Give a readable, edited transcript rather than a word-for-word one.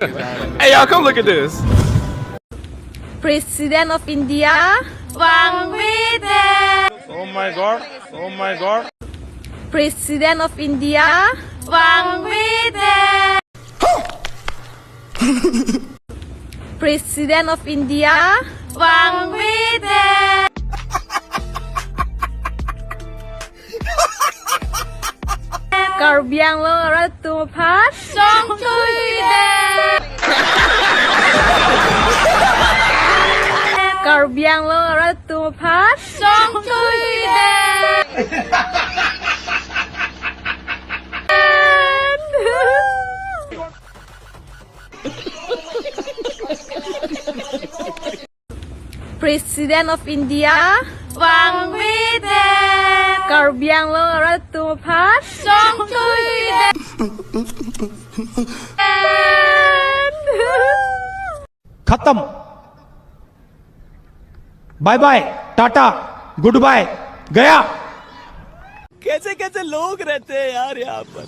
Hey y'all, come look at this. President of India, vangvedet. Oh my god. Oh my god. President of India, vangvedet. President of India, vangvedet. Karbi Anglong Arat Aphan Chongthuidet. Karbi Anglong Arat Aphan Chongthuidet. President of India, vangvedet. Karbi Anglong Arat Aphan Chongthuidet. खत्म bye bye tata good bye गया। कैसे कैसे लोग रहते हैं यार यहाँ पर।